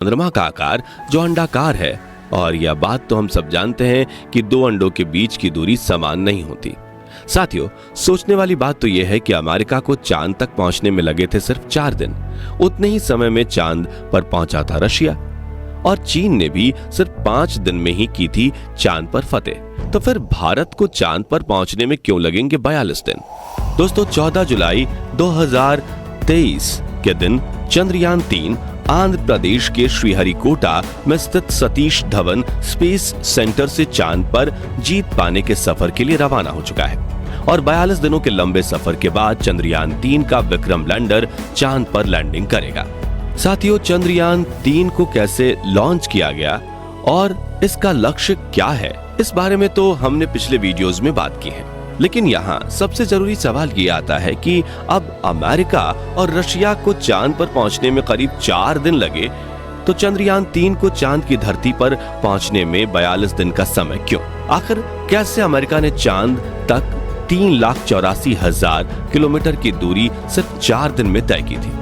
चंद्रमा का आकार जो अंडाकार है, और यह बात तो हम सब जानते हैं कि दो अंडों के बीच की दूरी समान नहीं होती। साथियों, सोचने वाली बात तो यह है कि अमेरिका को चांद तक पहुंचने में लगे थे सिर्फ 4 दिन। उतने ही समय में चांद पर पहुंचा था रशिया, और चीन ने भी सिर्फ 5 दिन में ही की थी चांद पर फतेह। तो फिर भारत को चांद पर पहुंचने में क्यों लगेंगे 42 दिन? दोस्तों, 14 जुलाई 2023 के दिन चंद्रयान 3 आंध्र प्रदेश के श्रीहरिकोटा में स्थित सतीश धवन स्पेस सेंटर से चांद पर जीत पाने के सफर के लिए रवाना हो चुका है, और 42 दिनों के लंबे सफर के बाद चंद्रयान 3 का विक्रम लैंडर चांद पर लैंडिंग करेगा। साथियों, चंद्रयान 3 को कैसे लॉन्च किया गया और इसका लक्ष्य क्या है, इस बारे में तो हमने पिछले वीडियोस में बात की है। लेकिन यहाँ सबसे जरूरी सवाल ये आता है कि अब अमेरिका और रशिया को चांद पर पहुंचने में करीब 4 दिन लगे, तो चंद्रयान 3 को चांद की धरती पर पहुंचने में 42 दिन का समय क्यों? आखिर कैसे अमेरिका ने चांद तक 3,84,000 किलोमीटर की दूरी सिर्फ 4 दिन में तय की थी?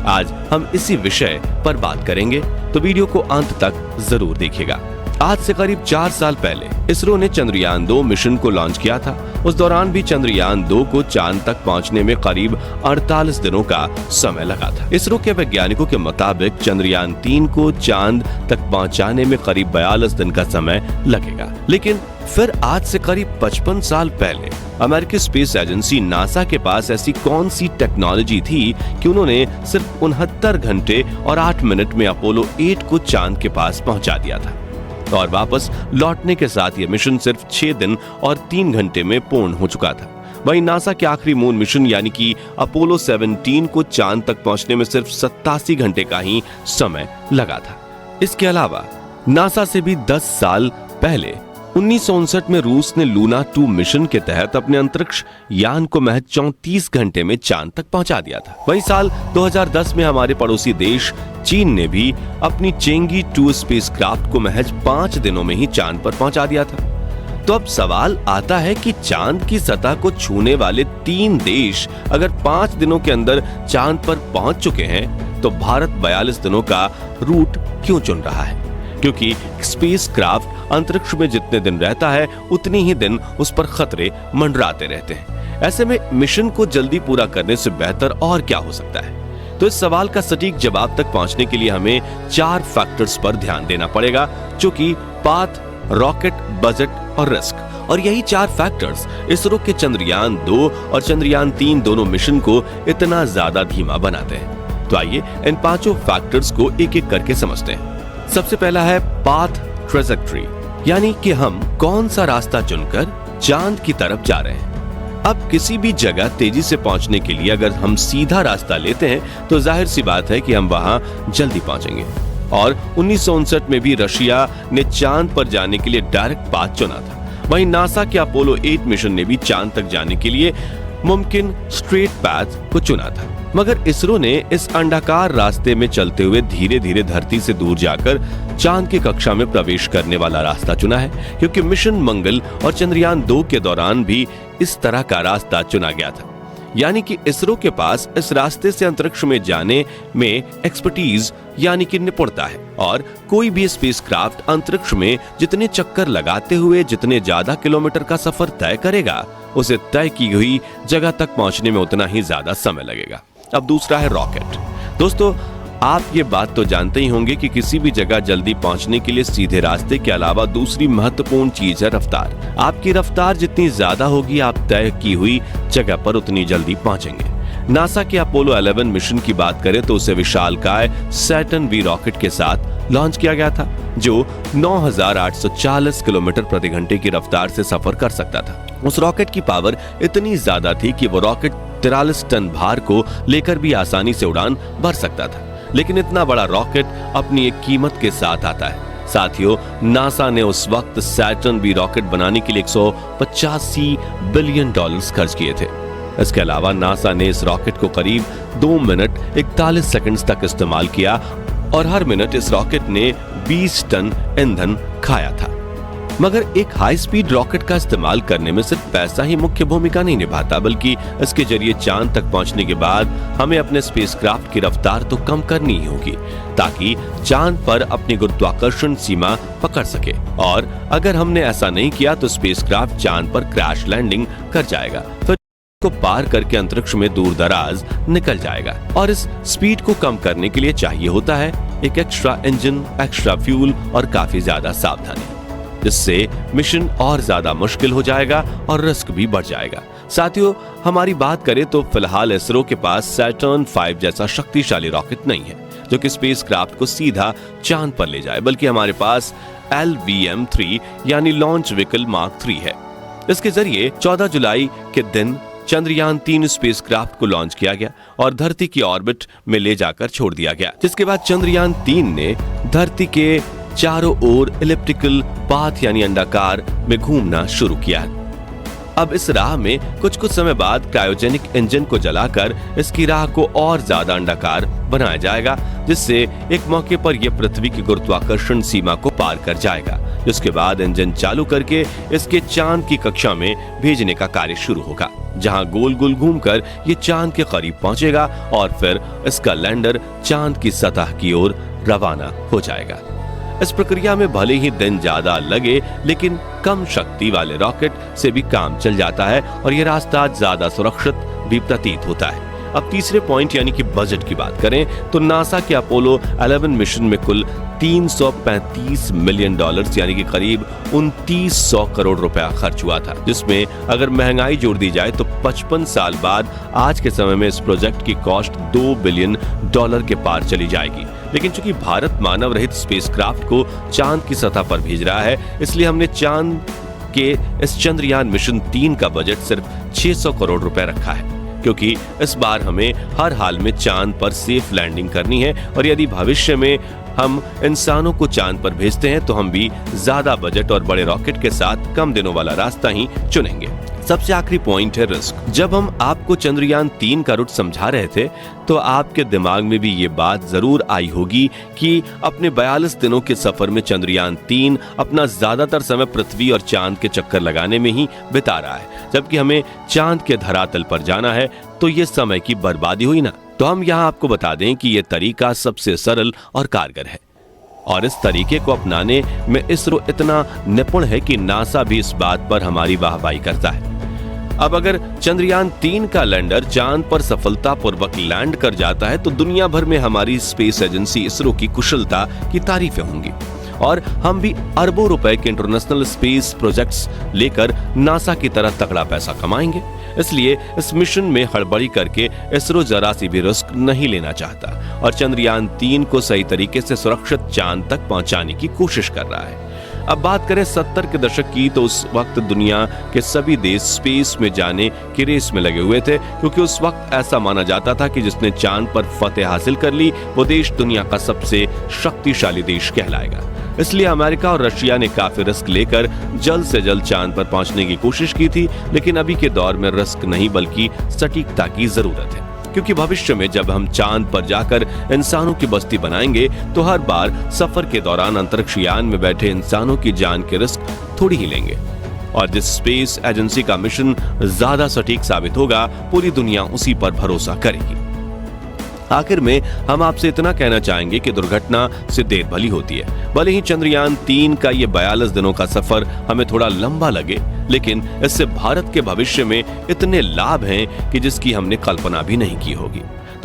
आज हम इसी विषय पर बात करेंगे, तो वीडियो को अंत तक जरूर देखिएगा। आज से करीब 4 साल पहले इसरो ने चंद्रयान 2 मिशन को लॉन्च किया था। उस दौरान भी चंद्रयान 2 को चांद तक पहुंचने में करीब 48 दिनों का समय लगा था। इसरो के वैज्ञानिकों के मुताबिक चंद्रयान 3 को चांद तक पहुंचाने में करीब 42 दिन का समय लगेगा। लेकिन फिर आज से करीब 55 साल पहले अमेरिकी स्पेस एजेंसी नासा के पास ऐसी कौन सी टेक्नोलॉजी थी कि उन्होंने सिर्फ 69 घंटे और 8 मिनट में अपोलो 8 को चांद के पास पहुंचा दिया था, और वापस लौटने के साथ यह मिशन सिर्फ 6 दिन और 3 घंटे में पूर्ण हो चुका था। वहीं नासा के आखिरी मून मिशन यानी कि अपोलो 17 को चांद तक पहुंचने में सिर्फ 87 घंटे का ही समय लगा था। इसके अलावा नासा से भी 10 साल पहले 1959 में रूस ने लूना 2 मिशन के तहत अपने अंतरिक्ष यान को महज 34 घंटे में चांद तक पहुंचा दिया था। वहीं साल 2010 में हमारे पड़ोसी देश चीन ने भी अपनी चेंगी 2 स्पेसक्राफ्ट को महज 5 दिनों में ही चांद पर पहुंचा दिया था। तो अब सवाल आता है कि चांद की सतह को छूने वाले 3 देश अगर 5 दिनों के अंदर चांद पर पहुंच चुके हैं, तो भारत 42 दिनों का रूट क्यों चुन रहा है? क्योंकि स्पेसक्राफ्ट अंतरिक्ष में जितने दिन रहता है उतनी ही दिन उस पर खतरे मंडराते रहते हैं। ऐसे में मिशन को जल्दी पूरा करने से बेहतर और क्या हो सकता है? तो इस सवाल का सटीक जवाब तक पहुंचने के लिए हमें 4 फैक्टर्स पर ध्यान देना पड़ेगा, जो कि पाथ, रॉकेट, बजट और रिस्क। और यही 4 फैक्टर्स इसरो के चंद्रयान 2 और चंद्रयान 3 दोनों मिशन को इतना ज्यादा धीमा बनाते हैं। तो आइए इन 5 फैक्टर्स को एक एक करके समझते हैं। सबसे पहला है पाथ ट्रेजेक्टरी, यानी कि हम कौन सा रास्ता चुनकर चांद की तरफ जा रहे हैं। अब किसी भी जगह तेजी से पहुंचने के लिए अगर हम सीधा रास्ता लेते हैं, तो जाहिर सी बात है कि हम वहां जल्दी पहुंचेंगे। और 1959 में भी रशिया ने चांद पर जाने के लिए डायरेक्ट पाथ चुना था। वहीं नासा के अपोलो 8 मिशन ने भी चांद तक जाने के लिए मुमकिन स्ट्रेट पाथ को चुना था। मगर इसरो ने इस अंडाकार रास्ते में चलते हुए धीरे धीरे धरती से दूर जाकर चांद की कक्षा में प्रवेश करने वाला रास्ता चुना है, क्योंकि मिशन मंगल और चंद्रयान 2 के दौरान भी इस तरह का रास्ता चुना गया था। यानी कि इसरो के पास इस रास्ते से अंतरिक्ष में जाने में एक्सपर्टीज यानी कि निपुणता है, और कोई भी स्पेसक्राफ्ट अंतरिक्ष में जितने चक्कर लगाते हुए जितने ज्यादा किलोमीटर का सफर तय करेगा, उसे तय की हुई जगह तक पहुंचने में उतना ही ज्यादा समय लगेगा। अब दूसरा है रॉकेट। दोस्तों, आप ये बात तो जानते ही होंगे कि किसी भी जगह जल्दी पहुंचने के लिए सीधे रास्ते के अलावा दूसरी महत्वपूर्ण चीज है रफ्तार। आपकी रफ्तार जितनी ज्यादा होगी, आप तय की हुई जगह पर उतनी जल्दी पहुंचेंगे। नासा के अपोलो 11 मिशन की बात करें तो उसे विशालकाय सैटर्न V रॉकेट के साथ लॉन्च किया गया था, जो 9,840 किलोमीटर प्रति घंटे की रफ्तार से सफर कर सकता था। उस रॉकेट की पावर इतनी ज्यादा थी कि वो रॉकेट 43 टन भार को लेकर भी आसानी से उड़ान भर सकता था। लेकिन इतना बड़ा रॉकेट अपनी एक कीमत के साथ आता है। साथियों, नासा ने उस वक्त सैटर्न V रॉकेट बनाने के लिए $185 बिलियन खर्च किए थे। इसके अलावा नासा ने इस रॉकेट को करीब 2 मिनट 41 सेकंड्स तक इस्तेमाल किया, और हर मिनट इस रॉकेट ने 20 टन ईंधन खाया था। मगर एक हाई स्पीड रॉकेट का इस्तेमाल करने में सिर्फ पैसा ही मुख्य भूमिका नहीं निभाता, बल्कि इसके जरिए चांद तक पहुंचने के बाद हमें अपने स्पेसक्राफ्ट की रफ्तार तो कम करनी ही होगी ताकि चांद पर अपनी गुरुत्वाकर्षण सीमा पकड़ सके। और अगर हमने ऐसा नहीं किया तो स्पेसक्राफ्ट चांद पर क्रैश लैंडिंग कर जाएगा, फिर को पार करके अंतरिक्ष में दूर दराज निकल जाएगा। और इस स्पीड को कम करने के लिए चाहिए होता है एक एक्स्ट्रा इंजन, एक्स्ट्रा फ्यूल और काफी ज्यादा सावधानी, जिससे मिशन और ज्यादा मुश्किल हो जाएगा और रिस्क भी बढ़ जाएगा। साथियों, हमारी बात करें तो फिलहाल इसरो के पास सैटर्न 5 जैसा शक्तिशाली रॉकेट नहीं है जो कि स्पेसक्राफ्ट को सीधा चांद पर ले जाए, बल्कि हमारे पास LVM-3 यानी लॉन्च व्हीकल मार्क 3 है। इसके जरिए 14 जुलाई के दिन चंद्रयान 3 स्पेसक्राफ्ट को लॉन्च किया गया और धरती की ऑर्बिट में ले जाकर छोड़ दिया गया, जिसके बाद चंद्रयान 3 ने धरती के चारों ओर इलिप्टिकल पाथ यानी अंडाकार में घूमना शुरू किया। अब इस राह में कुछ समय बाद क्रायोजेनिक इंजन को जलाकर इसकी राह को और ज्यादा अंडाकार बनाया जाएगा, जिससे एक मौके पर यह पृथ्वी की गुरुत्वाकर्षण सीमा को पार कर जाएगा, जिसके बाद इंजन चालू करके इसके चांद की कक्षा में भेजने का कार्य शुरू होगा, जहां गोल गोल घूमकर ये चांद के करीब पहुंचेगा और फिर इसका लैंडर चांद की सतह की ओर रवाना हो जाएगा। इस प्रक्रिया में भले ही दिन ज्यादा लगे, लेकिन कम शक्ति वाले रॉकेट से भी काम चल जाता है और ये रास्ता ज्यादा सुरक्षित भी प्रतीत होता है। अब तीसरे पॉइंट यानी कि बजट की बात करें तो नासा के अपोलो 11 मिशन में कुल $335 मिलियन यानी कि करीब 2900 करोड़ रुपया खर्च हुआ था, जिसमें अगर महंगाई जोड़ दी जाए तो 55 साल बाद आज के समय में इस प्रोजेक्ट की कॉस्ट $2 बिलियन के पार चली जाएगी। लेकिन चूंकि भारत मानव रहित स्पेसक्राफ्ट को चांद की सतह पर भेज रहा है, इसलिए हमने चांद के इस चंद्रयान मिशन 3 का बजट सिर्फ 600 करोड़ रुपए रखा है, क्योंकि इस बार हमें हर हाल में चांद पर सेफ लैंडिंग करनी है और यदि भविष्य में हम इंसानों को चांद पर भेजते हैं तो हम भी ज्यादा बजट और बड़े रॉकेट के साथ कम दिनों वाला रास्ता ही चुनेंगे। सबसे आखिरी पॉइंट है रिस्क। जब हम आपको चंद्रयान 3 का रूट समझा रहे थे तो आपके दिमाग में भी ये बात जरूर आई होगी कि अपने 42 दिनों के सफर में चंद्रयान 3 अपना ज्यादातर समय पृथ्वी और चांद के चक्कर लगाने में ही बिता रहा है, जबकि हमें चांद के धरातल पर जाना है, तो ये समय की बर्बादी हुई ना। तो हम यहाँ आपको बता दें कि ये तरीका सबसे सरल और कारगर है और इस तरीके को अपनाने में इसरो इतना निपुण है कि नासा भी इस बात पर हमारी वाहवाही करता है। अब अगर चंद्रयान 3 का लैंडर चांद पर सफलतापूर्वक लैंड कर जाता है तो दुनिया भर में हमारी स्पेस एजेंसी इसरो की कुशलता की तारीफें होंगी और हम भी अरबों रुपए के इंटरनेशनल स्पेस प्रोजेक्ट्स लेकर नासा की तरह तगड़ा पैसा कमाएंगे। इसलिए इस मिशन में हड़बड़ी करके इसरो जरा सी भी रिस्क नहीं लेना चाहता और चंद्रयान 3 को सही तरीके से सुरक्षित चांद तक पहुंचाने की कोशिश कर रहा है। अब बात करें 70 के दशक की तो उस वक्त दुनिया के सभी देश स्पेस में जाने की रेस में लगे हुए थे, क्योंकि उस वक्त ऐसा माना जाता था कि जिसने चांद पर फतेह हासिल कर ली वो देश दुनिया का सबसे शक्तिशाली देश कहलाएगा। इसलिए अमेरिका और रशिया ने काफी रिस्क लेकर जल्द से जल्द चांद पर पहुंचने की कोशिश की थी, लेकिन अभी के दौर में रिस्क नहीं बल्कि सटीकता की जरूरत है, क्योंकि भविष्य में जब हम चांद पर जाकर इंसानों की बस्ती बनाएंगे तो हर बार सफर के दौरान अंतरिक्ष यान में बैठे इंसानों की जान के रिस्क थोड़ी ही लेंगे और जिस स्पेस एजेंसी का मिशन ज्यादा सटीक साबित होगा पूरी दुनिया उसी पर भरोसा करेगी। आखिर में हम आपसे इतना कहना चाहेंगे कि दुर्घटना से देर भली होती है। भले ही चंद्रयान 3 का ये 42 दिनों का सफर हमें थोड़ा लंबा लगे, लेकिन इससे भारत के भविष्य में इतने लाभ हैं कि जिसकी हमने कल्पना भी नहीं की होगी।